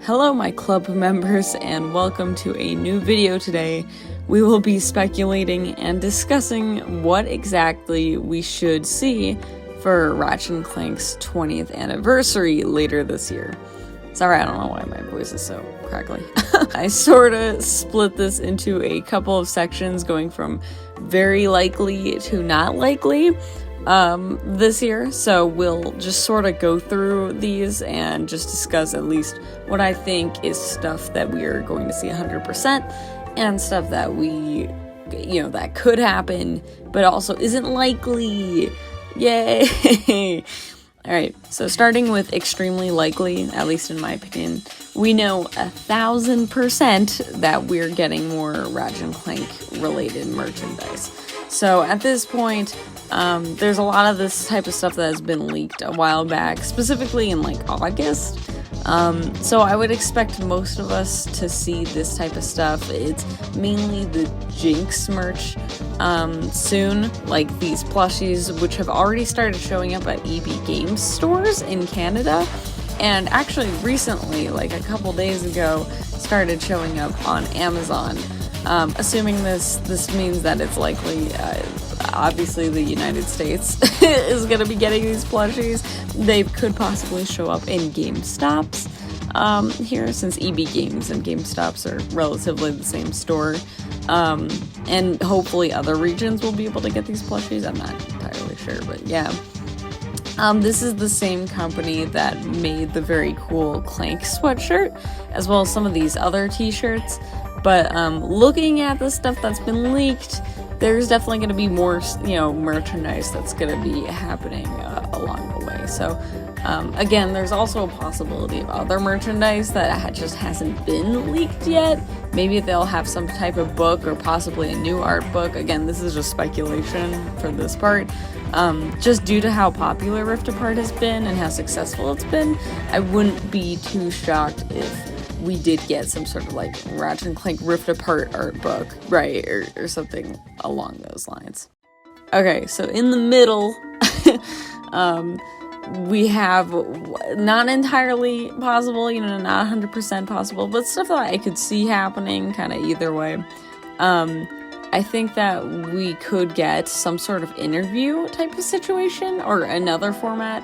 Hello my club members and welcome to a new video today. We will be speculating and discussing what exactly we should see for Ratchet and Clank's 20th anniversary later this year. Sorry, I don't know why my voice is so crackly. I sorta split this into a couple of sections going from very likely to not likely this year, so we'll just sort of go through these and just discuss at least what I think is stuff that we are going to see 100% and stuff that we, that could happen but also isn't likely. Yay! Alright, so starting with extremely likely, at least in my opinion, we know 1,000% that we're getting more Ratchet and Clank related merchandise. So at this point, there's a lot of this type of stuff that has been leaked a while back, specifically in like August. So I would expect most of us to see this type of stuff. It's mainly the Jinx merch soon, like these plushies, which have already started showing up at EB Games stores in Canada, and actually recently, like a couple days ago, started showing up on Amazon. Assuming this means that it's likely, obviously the United States is going to be getting these plushies. They could possibly show up in GameStops here, since EB Games and GameStops are relatively the same store. And hopefully other regions will be able to get these plushies. I'm not entirely sure, but yeah. This is the same company that made the very cool Clank sweatshirt, as well as some of these other t-shirts. But looking at the stuff that's been leaked, there's definitely going to be more, merchandise that's going to be happening along the way. So, again, there's also a possibility of other merchandise that just hasn't been leaked yet. Maybe they'll have some type of book or possibly a new art book. Again, this is just speculation for this part. Just due to how popular Rift Apart has been and how successful it's been, I wouldn't be too shocked if we did get some sort of like Ratchet and Clank Rift Apart art book, right, or something along those lines. Okay, so in the middle, we have not entirely possible, not 100% possible, but stuff that I could see happening kind of either way. I think that we could get some sort of interview type of situation or another format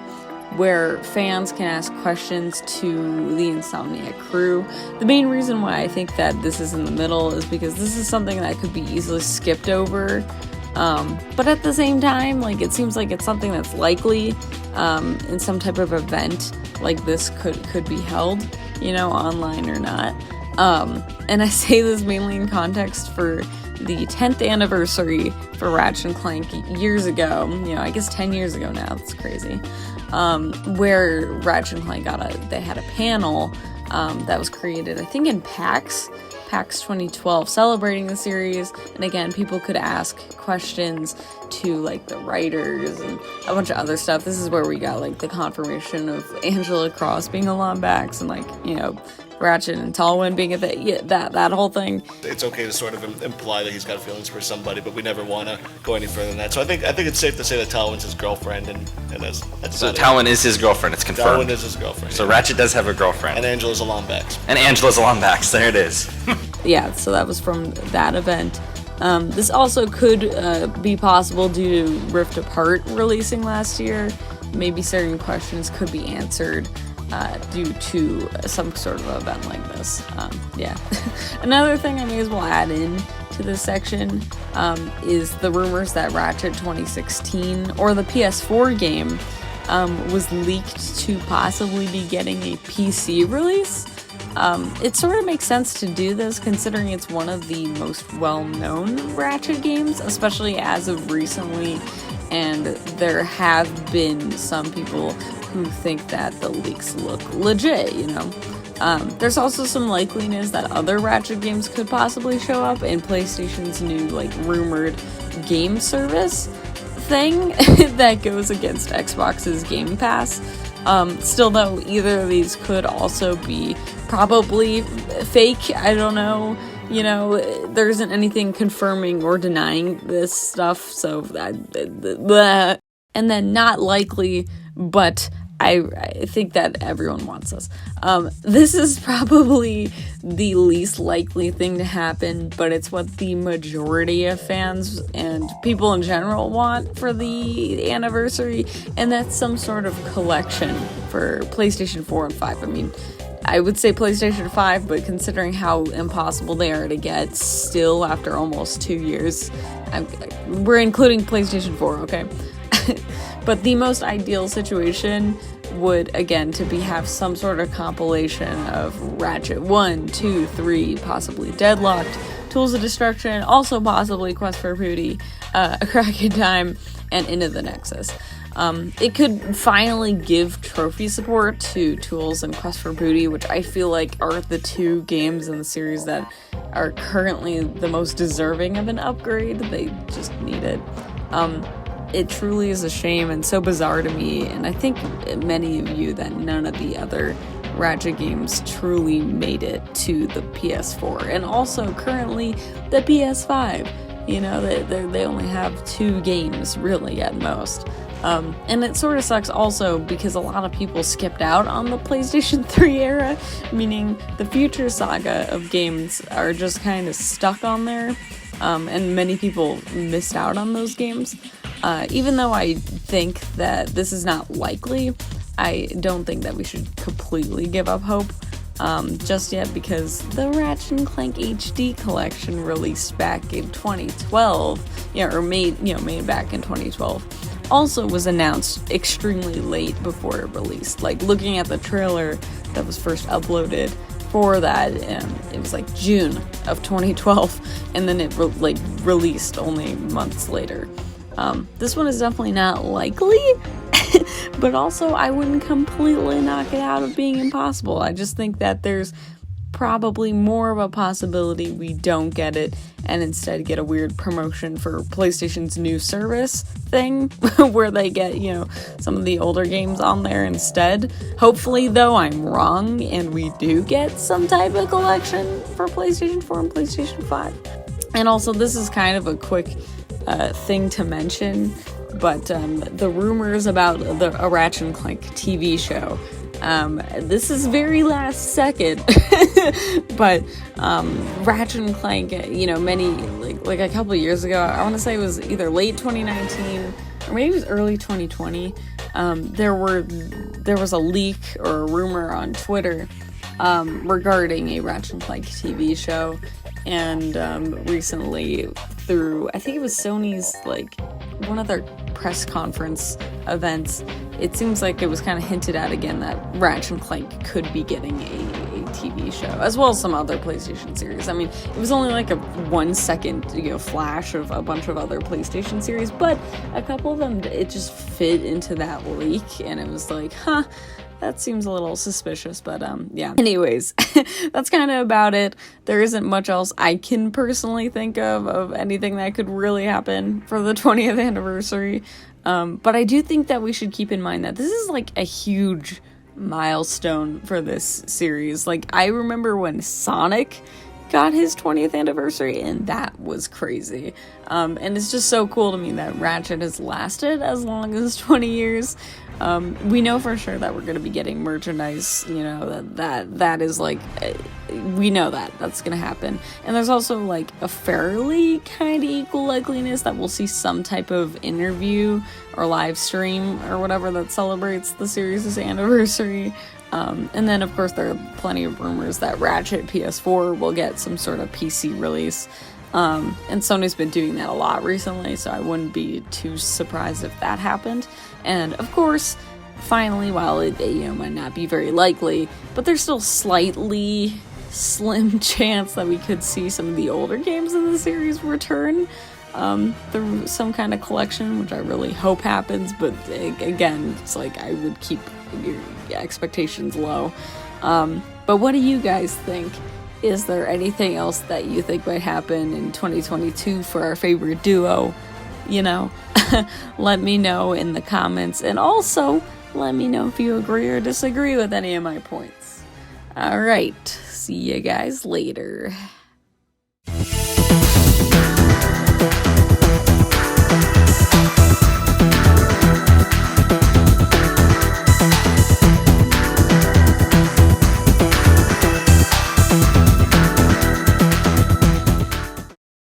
where fans can ask questions to the Insomniac crew. The main reason why I think that this is in the middle is because this is something that could be easily skipped over. But at the same time, it seems like it's something that's likely in some type of event like this could be held, online or not. And I say this mainly in context for the 10th anniversary for Ratchet and Clank years ago, I guess 10 years ago now, that's crazy, where Ratchet and Clank they had a panel that was created, I think in PAX 2012, celebrating the series, and again, people could ask questions to the writers and a bunch of other stuff. This is where we got the confirmation of Angela Cross being a Lombax and Ratchet and Talwyn being that whole thing. It's okay to sort of imply that he's got feelings for somebody, but we never want to go any further than that. So I think it's safe to say that Talwyn's his girlfriend, and that's so Talwyn is his girlfriend. It's confirmed. Talwyn is his girlfriend. So yeah. Ratchet does have a girlfriend. And Angela's a Lombax. There it is. Yeah, so that was from that event. This also could be possible due to Rift Apart releasing last year. Maybe certain questions could be answered due to some sort of event like this. Yeah. Another thing I may as well add in to this section is the rumors that Ratchet 2016, or the PS4 game, was leaked to possibly be getting a PC release. It sort of makes sense to do this considering it's one of the most well-known Ratchet games, especially as of recently, and there have been some people who think that the leaks look legit, There's also some likeliness that other Ratchet games could possibly show up in PlayStation's new, rumored game service thing that goes against Xbox's Game Pass. Still though, either of these could also be probably fake. I don't know. There isn't anything confirming or denying this stuff, so and then not likely, but I think that everyone wants this. This is probably the least likely thing to happen, but it's what the majority of fans and people in general want for the anniversary, and that's some sort of collection for PlayStation 4 and 5. I mean, I would say PlayStation 5, but considering how impossible they are to get still after almost 2 years, we're including PlayStation 4, okay? But the most ideal situation would, again, to have some sort of compilation of Ratchet 1, 2, 3, possibly Deadlocked, Tools of Destruction, also possibly Quest for Booty, A Crack in Time, and Into the Nexus. It could finally give trophy support to Tools and Quest for Booty, which I feel like are the two games in the series that are currently the most deserving of an upgrade. They just need it. It truly is a shame and so bizarre to me, and I think many of you, that none of the other Ratchet games truly made it to the PS4, and also currently the PS5. You know, they only have 2 games, really, at most. And it sort of sucks also because a lot of people skipped out on the PlayStation 3 era, meaning the future saga of games are just kind of stuck on there, and many people missed out on those games. Even though I think that this is not likely, I don't think that we should completely give up hope just yet, because the Ratchet and Clank HD collection released back in 2012, made back in 2012, also was announced extremely late before it released. Like, looking at the trailer that was first uploaded for that, it was like June of 2012, and then it released only months later. This one is definitely not likely, but also I wouldn't completely knock it out of being impossible. I just think that there's probably more of a possibility we don't get it and instead get a weird promotion for PlayStation's new service thing where they get, some of the older games on there instead. Hopefully, though, I'm wrong and we do get some type of collection for PlayStation 4 and PlayStation 5. And also, this is kind of a quick thing to mention, but the rumors about a Ratchet and Clank TV show. This is very last second, but Ratchet and Clank, many like a couple years ago, I want to say it was either late 2019 or maybe it was early 2020. There was a leak or a rumor on Twitter regarding a Ratchet and Clank TV show, and recently through, I think it was Sony's one of their press conference events, it seems like it was kind of hinted at again that Ratchet and Clank could be getting a TV show, as well as some other PlayStation series. I mean, it was only like a 1 second, flash of a bunch of other PlayStation series, but a couple of them, it just fit into that leak, and it was like, that seems a little suspicious, but yeah. Anyways, that's kind of about it. There isn't much else I can personally think of anything that could really happen for the 20th anniversary. But I do think that we should keep in mind that this is like a huge milestone for this series. Like, I remember when Sonic got his 20th anniversary, and that was crazy. And it's just so cool to me that Ratchet has lasted as long as 20 years. We know for sure that we're going to be getting merchandise, that is we know that that's going to happen. And there's also a fairly kind of equal likeliness that we'll see some type of interview or live stream or whatever that celebrates the series' anniversary. And then, of course, there are plenty of rumors that Ratchet PS4 will get some sort of PC release. And Sony's been doing that a lot recently, so I wouldn't be too surprised if that happened. And, of course, finally, while it might not be very likely, but there's still slightly slim chance that we could see some of the older games in the series return through some kind of collection, which I really hope happens, but again, it's I would keep your expectations low. But what do you guys think? Is there anything else that you think might happen in 2022 for our favorite duo? Let me know in the comments, and also let me know if you agree or disagree with any of my points. Alright, see you guys later.